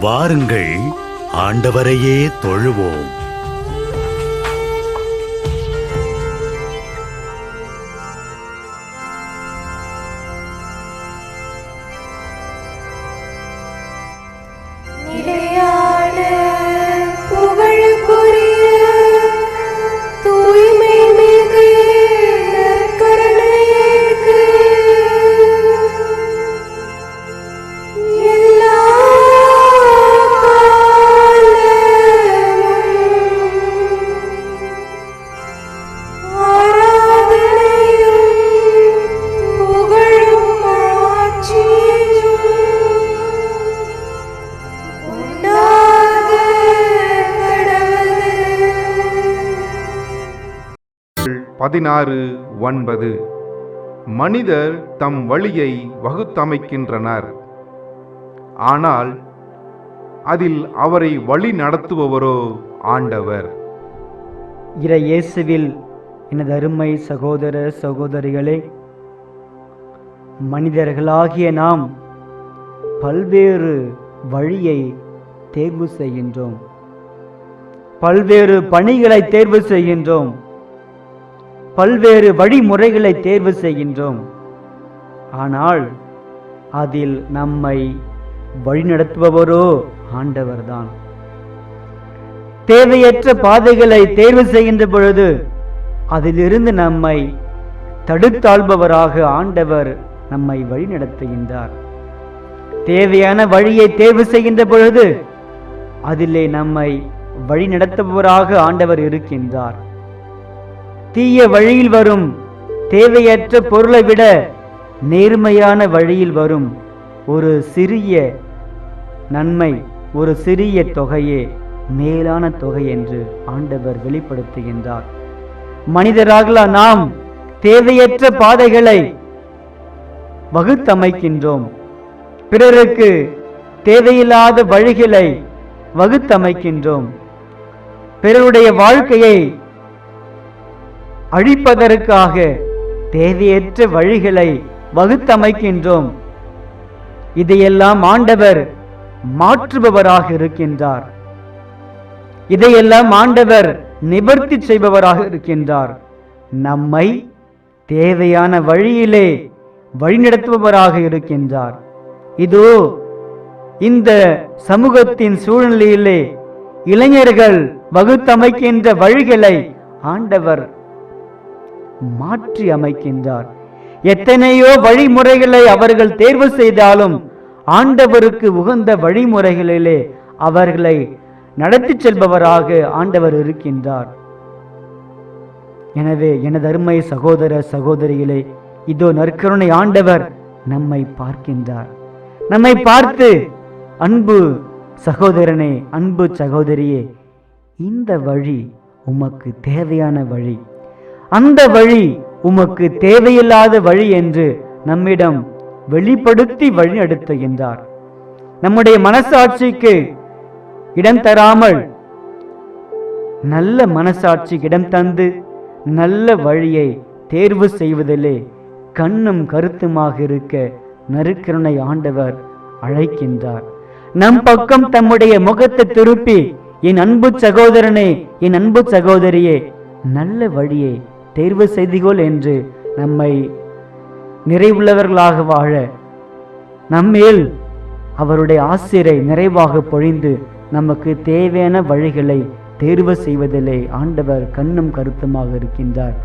வாருங்கள், ஆண்டவரையே தொழுவோம். மனிதர் தம் வழியை வகுத்தமைக்கின்றனர், ஆனால் அதில் அவரை வழி நடத்துபவரோ ஆண்டவர். இயேசுவில் எனது அருமை சகோதர சகோதரிகளே, மனிதர்களாகிய நாம் பல்வேறு வழியை தேர்வு செய்கின்றோம், பல்வேறு பணிகளை தேர்வு செய்கின்றோம், பல்வேறு வழிமுறைகளை தேர்வு செய்கின்றோம். ஆனால் அதில் நம்மை வழிநடத்துபவரோ ஆண்டவர்தான். தேவையற்ற பாதைகளை தேர்வு செய்கின்ற பொழுது அதிலிருந்து நம்மை தடுத்தாள்பவராக ஆண்டவர் நம்மை வழிநடத்துகின்றார். தேவையான வழியை தேர்வு செய்கின்ற பொழுது அதிலே நம்மை வழிநடத்துபவராக ஆண்டவர் இருக்கின்றார். தீய வழியில் வரும் தேவையற்ற பொருளை விட நேர்மையான வழியில் வரும் ஒரு சிறிய நன்மை, ஒரு சிறிய தொகையே மேலான தொகை என்று ஆண்டவர் வெளிப்படுத்துகின்றார். மனிதராக நாம் தேவையற்ற பாதைகளை வகுத்தமைக்கின்றோம், பிறருக்கு தேவையில்லாத வழிகளை வகுத்தமைக்கின்றோம், பிறருடைய வாழ்க்கையை அழிப்பதற்காக தேவையற்ற வழிகளை வகுத்தமைக்கின்றோம். இதையெல்லாம் ஆண்டவர் மாற்றுபவராக இருக்கின்றார். இதையெல்லாம் ஆண்டவர் நிவர்த்தி செய்பவராக இருக்கின்றார். நம்மை தேவையான வழியிலே வழிநடத்துபவராக இருக்கின்றார். இதோ இந்த சமூகத்தின் சூழ்நிலையிலே இளைஞர்கள் வகுத்தமைக்கின்ற வழிகளை ஆண்டவர் மாற்றி அமைக்கின்றார். எத்தனையோ வழிமுறைகளை அவர்கள் தேர்வு செய்தாலும் ஆண்டவருக்கு உகந்த வழிமுறைகளிலே அவர்களை நடத்தி செல்பவராக ஆண்டவர் இருக்கின்றார். எனவே எனது அருமை சகோதர சகோதரிகளே, இதோ நற்கருணை ஆண்டவர் நம்மை பார்க்கின்றார். நம்மை பார்த்து, அன்பு சகோதரனே, அன்பு சகோதரியே, இந்த வழி உமக்கு தேவையான வழி, அந்த வழி உமக்கு தேவையில்லாத வழி என்று நம்மிடம் வெளிப்படுத்தி வழிநடத்துகின்றார். நம்முடைய மனசாட்சிக்கு இடம் தராமல் நல்ல மனசாட்சிக்கு இடம் தந்து நல்ல வழியை தேர்வு செய்வதிலே கண்ணும் கருத்துமாக இருக்க நற்கருணை ஆண்டவர் அழைக்கின்றார். நம் பக்கம் தம்முடைய முகத்தை திருப்பி, என் அன்பு சகோதரனே, என் அன்பு சகோதரியே, நல்ல வழியை தேர்வு செய்துகொள் என்று நம்மை நிறைவுள்ளவர்களாக வாழ நம்மேல் அவருடைய ஆசிரை நிறைவாக பொழிந்து நமக்கு தேவையான வழிகளை தேர்வு செய்வதிலே ஆண்டவர் கண்ணும் கருத்துமாக இருக்கின்றார்.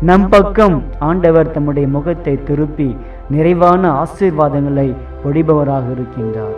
நம் பக்கம் ஆண்டவர் தம்முடைய முகத்தை திருப்பி நிறைவான ஆசீர்வாதங்களை பொழிபவராக இருக்கின்றார்.